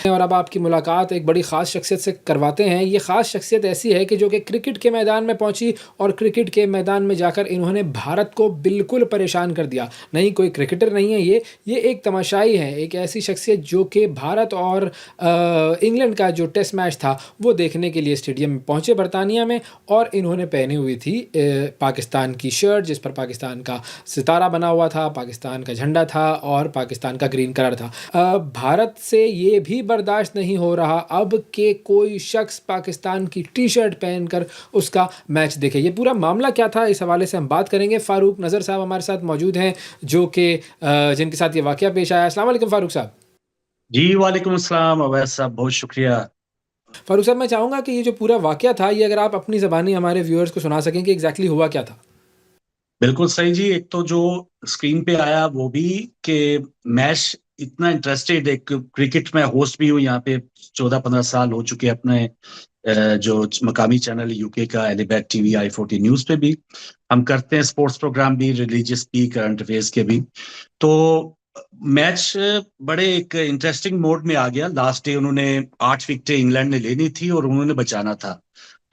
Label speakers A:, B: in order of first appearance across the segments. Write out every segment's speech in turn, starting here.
A: और अब आपकी मुलाकात एक बड़ी ख़ास शख्सियत से करवाते हैं। ये ख़ास शख्सियत ऐसी है कि जो कि क्रिकेट के मैदान में पहुँची और क्रिकेट के मैदान में जाकर इन्होंने भारत को बिल्कुल परेशान कर दिया। नहीं, कोई क्रिकेटर नहीं है ये एक तमाशाई है, एक ऐसी शख्सियत जो कि भारत और इंग्लैंड का जो टेस्ट मैच था, वो देखने के लिए स्टेडियम में पहुँचे बरतानिया में, और इन्होंने पहनी हुई थी पाकिस्तान की शर्ट, जिस पर पाकिस्तान का सितारा बना हुआ था, पाकिस्तान का झंडा था और पाकिस्तान का ग्रीन कलर था। भारत से ये भी बर्दाश्त नहीं हो रहा अब कि कोई शख्स पाकिस्तान की टी-शर्ट पहनकर उसका मैच देखे। ये पूरा मामला क्या था, इस हवाले से हम बात करेंगे। फ़ारूक नज़र साहब हमारे साथ मौजूद हैं, जो कि जिनके साथ ये वाक़या पेश आया। अस्सलाम वालेकुम फ़ारूक साहब।
B: जी वालेकुम अस्सलाम अवैस साहब, बहुत शुक्रिया।
A: फ़ारूक साहब, मैं चाहूँगा कि ये जो पूरा वाक़या था, ये अगर आप अपनी ज़बानी हमारे व्यूअर्स को सुना सकें कि एग्ज़ैक्टली हुआ क्या था?
B: बिल्कुल सही जी। एक तो जो स्क्रीन पे आया वो भी कि मैच इतना इंटरेस्टेड, एक क्रिकेट में होस्ट भी हूँ यहाँ पे, 14-15 साल हो चुके अपने जो मकामी चैनल यूके का एलिबेट टीवी i40 न्यूज पे भी हम करते हैं स्पोर्ट्स प्रोग्राम भी, रिलीजियस भी, करंट अफेयर्स के भी। तो मैच बड़े एक इंटरेस्टिंग मोड में आ गया। लास्ट डे उन्होंने 8 विकेटें इंग्लैंड ने लेनी थी और उन्होंने बचाना था।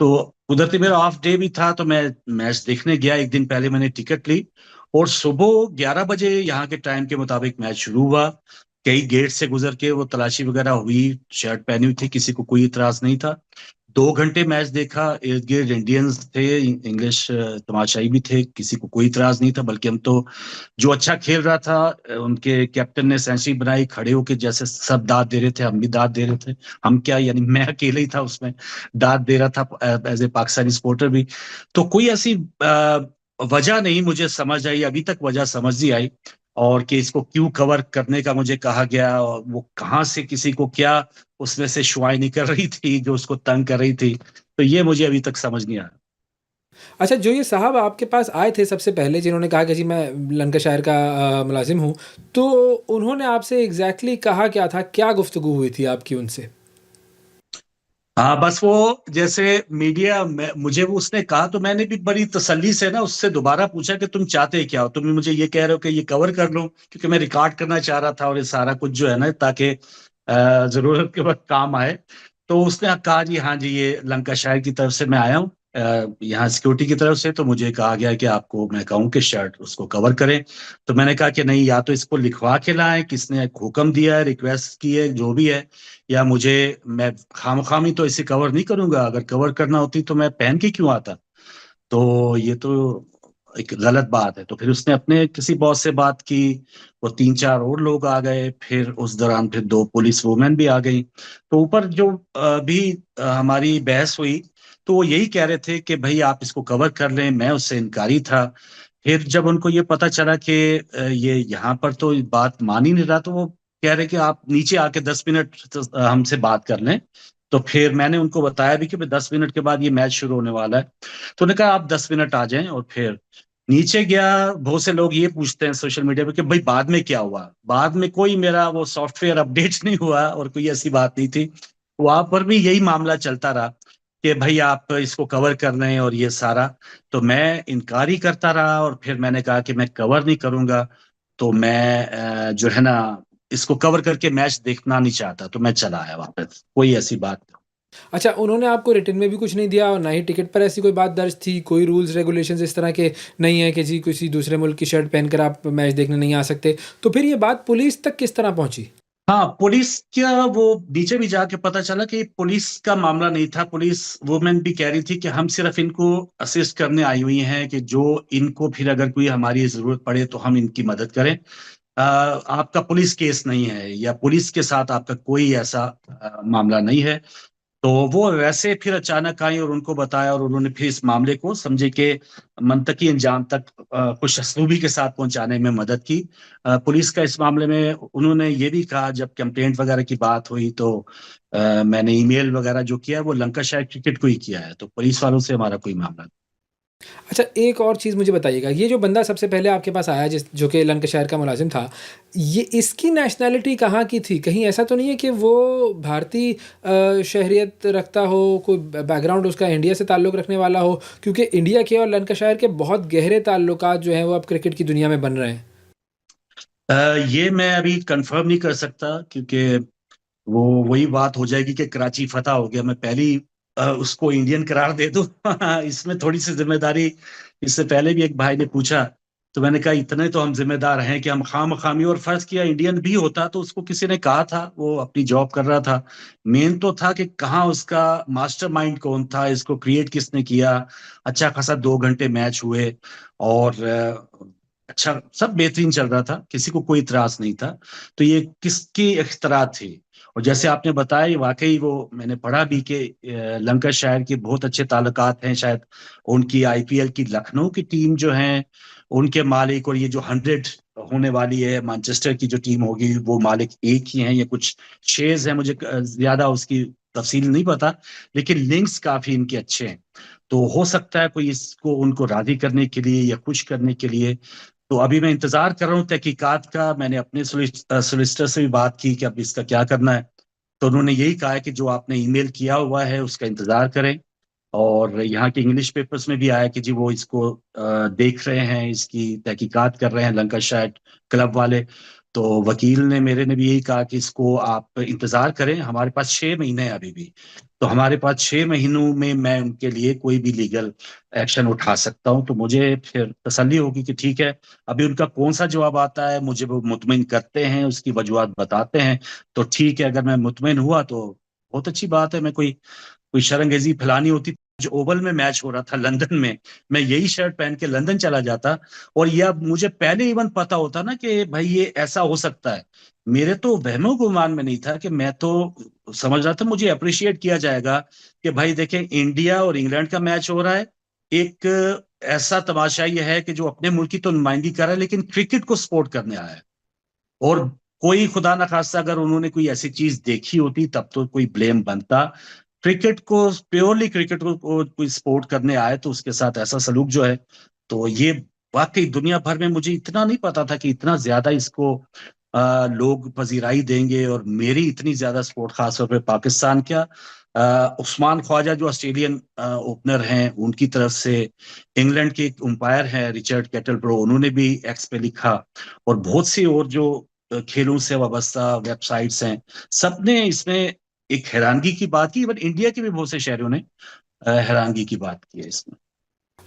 B: तो कुदरती मेरा ऑफ डे भी था, तो मैं मैच देखने गया। एक दिन पहले मैंने टिकट ली और सुबह 11 बजे यहाँ के टाइम के मुताबिक मैच शुरू हुआ। कई गेट से गुजर के वो तलाशी वगैरह हुई, शर्ट पहनी हुई थी, किसी को कोई इतराज नहीं था। 2 घंटे मैच देखा। इर्द गिर्द इंडियंस थे, इंग्लिश तमाशाई भी थे, किसी को कोई इतराज नहीं था। बल्कि हम तो, जो अच्छा खेल रहा था, उनके कैप्टन ने सेंचुरी बनाई, खड़े होके जैसे सब दाद दे रहे थे, हम भी दाद दे रहे थे। हम क्या, यानी मैं अकेले ही था उसमें दाद दे रहा था एज ए पाकिस्तानी सपोर्टर भी। तो कोई ऐसी वजह नहीं मुझे समझ आई, अभी तक वजह समझ नहीं आई। और कि इसको क्यों कवर करने का मुझे कहा गया, और वो कहाँ से किसी को क्या उसमें से शुआएं निकल रही थी जो उसको तंग कर रही थी, तो ये मुझे अभी तक समझ नहीं आया।
A: अच्छा, जो ये साहब आपके पास आए थे सबसे पहले, जिन्होंने कहा कि जी मैं लंकाशायर का मुलाज़िम हूँ, तो उन्होंने आपसे एग्ज़ैक्टली कहा क्या था? क्या गुफ्तगू हुई थी आपकी उनसे?
B: हाँ, बस वो जैसे मीडिया में मुझे वो उसने कहा, तो मैंने भी बड़ी तसल्ली से ना उससे दोबारा पूछा कि तुम चाहते क्या हो, तुम मुझे ये कह रहे हो कि ये कवर कर लो, क्योंकि मैं रिकॉर्ड करना चाह रहा था और ये सारा कुछ जो है ना, ताकि जरूरत के वक्त काम आए। तो उसने कहा जी हाँ जी, ये लंकाशायर की तरफ से मैं आया हूँ, यहाँ सिक्योरिटी की तरफ से, तो मुझे कहा गया कि आपको मैं कहूँ कि शर्ट उसको कवर करें। तो मैंने कहा कि नहीं, या तो इसको लिखवा के लाएं, किसने हुक्म दिया है, रिक्वेस्ट की है, जो भी है, या मुझे, मैं खामखामी तो इसे कवर नहीं करूंगा। अगर कवर करना होती तो मैं पहन के क्यों आता। तो ये तो एक गलत बात है। तो फिर उसने अपने किसी बॉस से बात की, वो 3-4 और लोग आ गए, फिर उस दौरान फिर 2 पुलिस वुमेन भी आ गई। तो ऊपर जो भी हमारी बहस हुई, तो वो यही कह रहे थे कि भाई आप इसको कवर कर लें, मैं उससे इनकारी था। फिर जब उनको ये पता चला कि ये यहाँ पर तो बात मान ही नहीं रहा, तो वो कह रहे कि आप नीचे आके 10 मिनट हमसे बात कर लें। तो फिर मैंने उनको बताया भी कि भाई 10 मिनट के बाद ये मैच शुरू होने वाला है। तो उन्होंने कहा आप 10 मिनट आ जाएं। और फिर नीचे गया। बहुत से लोग ये पूछते हैं सोशल मीडिया पे कि भाई बाद में क्या हुआ। बाद में कोई मेरा वो सॉफ्टवेयर अपडेट नहीं हुआ और कोई ऐसी बात नहीं थी। वहां पर भी यही मामला चलता रहा कि भाई आप इसको कवर कर रहे हैं और ये सारा। तो मैं इनकार ही करता रहा और फिर मैंने कहा कि मैं कवर नहीं करूंगा। तो मैं जो है ना, इसको कवर करके मैच देखना नहीं चाहता, तो मैं चला आया वापस। कोई ऐसी बात नहीं।
A: अच्छा, उन्होंने आपको रिटन में भी कुछ नहीं दिया और ना ही टिकट पर ऐसी कोई बात दर्ज थी? कोई रूल्स रेगुलेशंस इस तरह के नहीं है कि जी किसी दूसरे मुल्क की शर्ट पहनकर आप मैच देखने नहीं आ सकते? तो फिर ये बात पुलिस तक किस तरह पहुँची?
B: हाँ, पुलिस क्या, वो नीचे भी जाके पता चला कि पुलिस का मामला नहीं था। पुलिस वुमेन भी कह रही थी कि हम सिर्फ इनको असिस्ट करने आई हुई हैं, कि जो इनको फिर अगर कोई हमारी जरूरत पड़े तो हम इनकी मदद करें। आपका पुलिस केस नहीं है, या पुलिस के साथ आपका कोई ऐसा मामला नहीं है। तो वो वैसे फिर अचानक आई और उनको बताया, और उन्होंने फिर इस मामले को समझे कि मंतकी अंजाम तक खुश असलूबी के साथ पहुंचाने में मदद की। पुलिस का इस मामले में उन्होंने ये भी कहा, जब कंप्लेंट वगैरह की बात हुई, तो मैंने ईमेल वगैरह जो किया है वो लंकाशायर क्रिकेट को ही किया है। तो पुलिस वालों से हमारा कोई मामला नहीं।
A: अच्छा, एक और चीज़ मुझे बताइएगा, ये जो बंदा सबसे पहले आपके पास आया जिस जो कि लंकाशायर का मुलाज़िम था, ये इसकी नेशनैलिटी कहाँ की थी? कहीं ऐसा तो नहीं है कि वो भारतीय शहरियत रखता हो, कोई बैकग्राउंड उसका इंडिया से ताल्लुक़ रखने वाला हो? क्योंकि इंडिया के और लंकाशायर के बहुत गहरे ताल्लुकात जो हैं वो अब क्रिकेट की दुनिया में बन रहे हैं।
B: ये मैं अभी कंफर्म नहीं कर सकता, क्योंकि वो वही बात हो जाएगी कि कराची फतह हो गया, मैं पहली उसको इंडियन करार दे दूं। इसमें थोड़ी सी जिम्मेदारी, इससे पहले भी एक भाई ने पूछा, तो मैंने कहा इतने तो हम जिम्मेदार हैं कि हम खामी, और फर्ज किया इंडियन भी होता तो उसको किसी ने कहा था, वो अपनी जॉब कर रहा था। मेन तो था कि कहाँ उसका मास्टरमाइंड कौन था, इसको क्रिएट किसने किया। अच्छा खासा 2 घंटे मैच हुए, और अच्छा सब बेहतरीन चल रहा था, किसी को कोई इतराज नहीं था। तो ये किसकी इख्तरा थी। और जैसे आपने बताया, ये वाकई वो मैंने पढ़ा भी कि लंकाशायर के बहुत अच्छे ताल्लुकात हैं शायद। उनकी आईपीएल की लखनऊ की टीम जो है, उनके मालिक, और ये जो 100 होने वाली है मैनचेस्टर की जो टीम होगी, वो मालिक एक ही हैं। ये कुछ शेयर्स हैं, मुझे ज्यादा उसकी तफसील नहीं पता, लेकिन लिंक्स काफी इनके अच्छे हैं। तो हो सकता है कोई इसको उनको राजी करने के लिए या खुश करने के लिए। तो अभी मैं इंतजार कर रहा हूँ तहकीकात का। मैंने अपने सोलिसिटर से भी बात की कि अब इसका क्या करना है। तो उन्होंने यही कहा है कि जो आपने ईमेल किया हुआ है उसका इंतजार करें। और यहाँ के इंग्लिश पेपर्स में भी आया कि जी वो इसको देख रहे हैं, इसकी तहकीकात कर रहे हैं लंकाशायर क्लब वाले। तो वकील ने मेरे ने भी यही कहा कि इसको आप इंतजार करें, हमारे पास 6 महीने हैं अभी भी। तो हमारे पास 6 महीनों में मैं उनके लिए कोई भी लीगल एक्शन उठा सकता हूँ। तो मुझे फिर तसल्ली होगी कि ठीक है, अभी उनका कौन सा जवाब आता है, मुझे वो मुतमिन करते हैं, उसकी वजूहत बताते हैं, तो ठीक है। अगर मैं मुतमिन हुआ तो बहुत अच्छी बात है। मैं कोई कोई शरंगेजी फैलानी होती, जो ओवल में मैच हो रहा था लंदन में, मैं यही शर्ट पहन के लंदन चला जाता। और यह मुझे पहले इवन पता होता ना कि भाई ये ऐसा हो सकता है, मेरे तो वहमो गुमान में नहीं था। कि मैं तो समझ रहा था मुझे अप्रिशिएट किया जाएगा कि भाई देखें, इंडिया और इंग्लैंड का मैच हो रहा है। एक ऐसा तमाशा यह है कि जो अपने मुल्क की तो नुमाइंदगी कर रहा है, लेकिन क्रिकेट को सपोर्ट करने आया है। और कोई खुदा ना खास्ता अगर उन्होंने कोई ऐसी चीज देखी होती तब तो कोई ब्लेम बनता। क्रिकेट को, प्योरली क्रिकेट को कोई सपोर्ट करने आए तो उसके साथ ऐसा सलूक जो है, तो ये वाकई दुनिया भर में मुझे इतना नहीं पता था कि इतना ज्यादा इसको लोग पजीराई देंगे, और मेरी इतनी ज्यादा सपोर्ट, खासतौर पे पाकिस्तान क्या, उस्मान ख्वाजा जो ऑस्ट्रेलियन ओपनर हैं उनकी तरफ से, इंग्लैंड के एक अंपायर हैं रिचर्ड कैटलब्रो, उन्होंने भी एक्स पे लिखा, और बहुत सी और जो खेलों से वाबस्ता वेबसाइट्स हैं, सबने इसमें एक हैरानगी की बात की। इवन इंडिया के भी बहुत से शहरों ने हैरानगी की बात की है इसमें।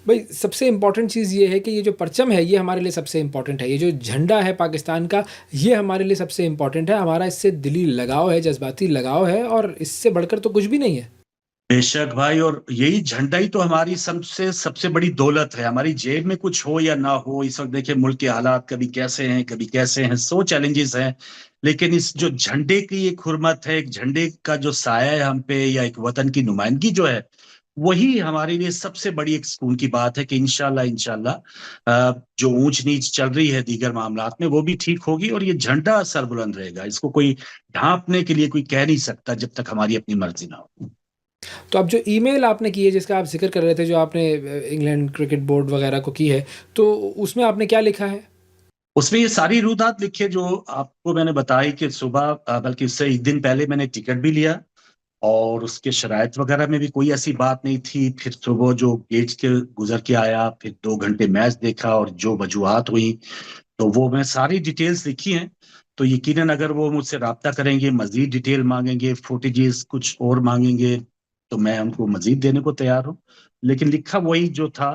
A: भाई सबसे इम्पोर्टेंट चीज़ ये है कि ये जो परचम है ये हमारे लिए सबसे इम्पोर्टेंट है, ये जो झंडा है पाकिस्तान का ये हमारे लिए सबसे इम्पोर्टेंट है, हमारा इससे दिली लगाव है, जज्बाती लगाव है, और इससे बढ़कर तो कुछ भी नहीं है।
B: बेशक भाई, और यही झंडा ही तो हमारी सबसे सबसे बड़ी दौलत है। हमारी जेब में कुछ हो या ना हो, इस वक्त देखिए मुल्क के हालात कभी कैसे हैं कभी कैसे हैं, सो चैलेंजेस हैं। लेकिन इस जो झंडे की एक हुर्मत है, एक झंडे का जो साया है हम पे, या एक वतन की नुमाइंदगी जो है, वही हमारे लिए सबसे बड़ी एक सुकून की बात है कि इंशाल्लाह इंशाल्लाह जो ऊंच नीच चल रही है दीगर मामलात में, वो भी ठीक होगी, और ये झंडा सरबुलंद रहेगा। इसको कोई ढांपने के लिए कोई कह नहीं सकता जब तक हमारी अपनी मर्जी ना हो।
A: तो अब जो ईमेल आपने की है जिसका आप ज़िक्र कर रहे थे, जो आपने इंग्लैंड क्रिकेट बोर्ड वगैरह को की है, तो उसमें आपने क्या लिखा है?
B: उसमें ये सारी रुदात लिखे जो आपको मैंने बताई कि सुबह, बल्कि उससे एक दिन पहले मैंने टिकट भी लिया, और उसके शराइत वगैरह में भी कोई ऐसी बात नहीं थी। फिर सुबह जो गेट के गुजर के आया, फिर 2 घंटे मैच देखा, और जो वजूहात हुई, तो वो मैं सारी डिटेल्स लिखी हैं। तो यकीनन अगर वो मुझसे राब्ता करेंगे, मजीद डिटेल मांगेंगे, फुटेजेस कुछ और मांगेंगे, तो मैं उनको मजीद देने को तैयार हूँ। लेकिन लिखा वही जो था,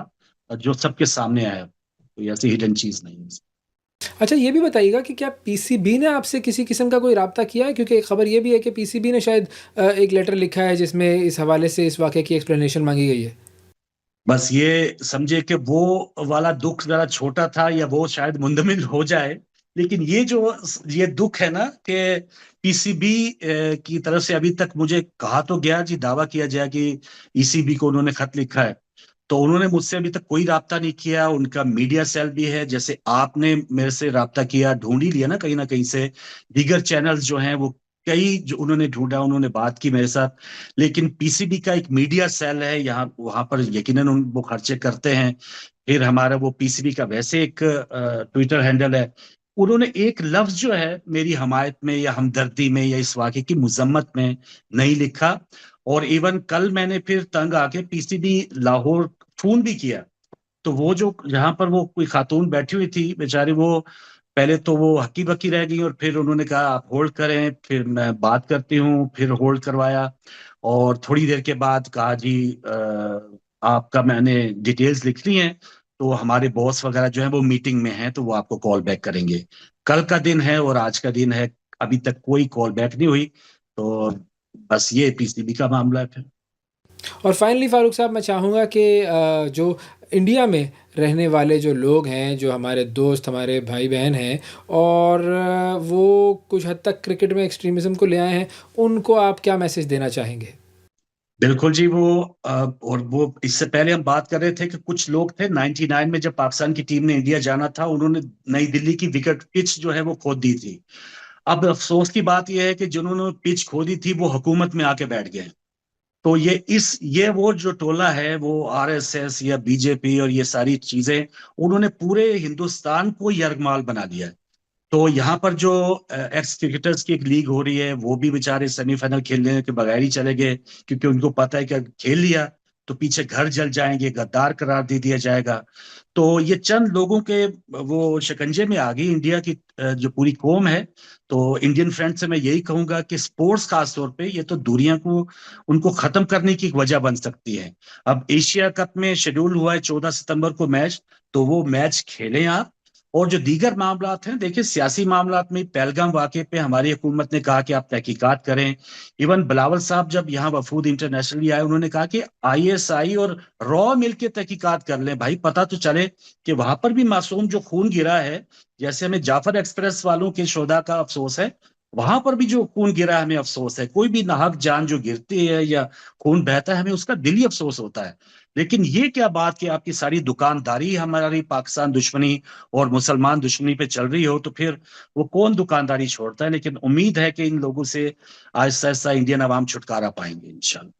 B: जो सबके सामने आया, कोई ऐसी हिडन चीज नहीं है।
A: अच्छा ये भी बताइएगा कि क्या पीसीबी ने आपसे किसी किस्म का कोई राब्ता किया है? क्योंकि एक खबर ये भी है कि पीसीबी ने शायद एक लेटर लिखा है जिसमें इस हवाले से इस वाक़ये की एक्सप्लेनेशन माँगी गई है।
B: बस ये समझे कि वो वाला दुख जरा छोटा था, या वो शायद मुंदमिल हो जाए। लेकिन ये जो ये दुख है ना कि पीसीबी की तरफ से अभी तक मुझे कहा तो गया जी, दावा किया जाए कि ईसीबी को उन्होंने खत लिखा है, तो उन्होंने मुझसे अभी तक कोई राब्ता नहीं किया। उनका मीडिया सेल भी है, जैसे आपने मेरे से राब्ता किया, ढूंढ ही लिया ना कहीं से। दीगर चैनल्स जो हैं वो कई जो उन्होंने ढूंढा, उन्होंने बात की मेरे साथ। लेकिन पीसीबी का एक मीडिया सेल है यहाँ, वहां पर यकीनन वो खर्चे करते हैं। फिर हमारा वो पीसीबी का वैसे एक ट्विटर हैंडल है, उन्होंने एक लफ्ज जो है मेरी हमायत में या हमदर्दी में या इस वाक़े की मजम्मत में नहीं लिखा। और इवन कल मैंने फिर तंग आके पीसीबी लाहौर फोन भी किया, तो वो जो जहां पर वो कोई खातून बैठी हुई थी बेचारी, वो पहले तो वो हक्की बक्की रह गई और फिर उन्होंने कहा आप होल्ड करें, फिर मैं बात करती हूँ, फिर होल्ड करवाया। और थोड़ी देर के बाद कहा जी आपका मैंने डिटेल्स लिख ली हैं, तो हमारे बॉस वगैरह जो है वो मीटिंग में हैं, तो वो आपको कॉल बैक करेंगे। कल का दिन है और आज का दिन है, अभी तक कोई कॉल बैक नहीं हुई। तो बस ये पीसीबी का मामला है फिर।
A: और फाइनली फ़ारूक साहब, मैं चाहूँगा कि जो इंडिया में रहने वाले जो लोग हैं, जो हमारे दोस्त, हमारे भाई-बहन हैं और वो कुछ हद तक क्रिकेट में एक्सट्रीमिज़्म को ले आए हैं, उनको आप क्या मैसेज देना चाहेंगे?
B: बिल्कुल जी, और वो इससे पहले हम बात कर रहे थे कि कुछ लोग थे 99 में जब पाकिस्तान की टीम ने इंडिया जाना था, उन्होंने नई दिल्ली की विकेट पिच जो है वो खोद दी थी। अब अफसोस की बात यह है कि जिन्होंने पिच खोदी थी वो हुकूमत में आके बैठ गए। तो ये वो जो टोला है वो आरएसएस या बीजेपी और ये सारी चीजें, उन्होंने पूरे हिंदुस्तान को यरगमाल बना दिया है। तो यहाँ पर जो एक्स क्रिकेटर्स की एक लीग हो रही है, वो भी बेचारे सेमीफाइनल खेलने के बगैर ही चले गए, क्योंकि उनको पता है कि अगर खेल लिया तो पीछे घर जल जाएंगे, गद्दार करार दे दिया जाएगा। तो ये चंद लोगों के वो शिकंजे में आ गई इंडिया की जो पूरी कौम है। तो इंडियन फ्रेंड से मैं यही कहूंगा कि स्पोर्ट्स खास तौर पे ये तो दूरियां को उनको खत्म करने की एक वजह बन सकती है। अब एशिया कप में शेड्यूल हुआ है 14 सितंबर को मैच, तो वो मैच खेलें आप। और जो दीगर मामलात हैं, देखिए सियासी मामलात में पहलगाम वाकये पे हमारी हुकूमत ने कहा कि आप तहकीकात करें। इवन बिलावल साहब जब यहाँ वफूद इंटरनेशनली आए, उन्होंने कहा कि आईएसआई और रॉ मिलकर तहकीकात कर लें भाई, पता तो चले कि वहां पर भी मासूम जो खून गिरा है, जैसे हमें जाफर एक्सप्रेस वालों के शोधा का अफसोस है, वहां पर भी जो खून गिरा है हमें अफसोस है। कोई भी नाहक जान जो गिरती है या खून बहता है, हमें उसका दिली अफसोस होता है। लेकिन ये क्या बात कि आपकी सारी दुकानदारी हमारी पाकिस्तान दुश्मनी और मुसलमान दुश्मनी पे चल रही हो, तो फिर वो कौन दुकानदारी छोड़ता है। लेकिन उम्मीद है कि इन लोगों से आहिस्ता आहिस्ता इंडियन अवाम छुटकारा पाएंगे इंशाल्लाह।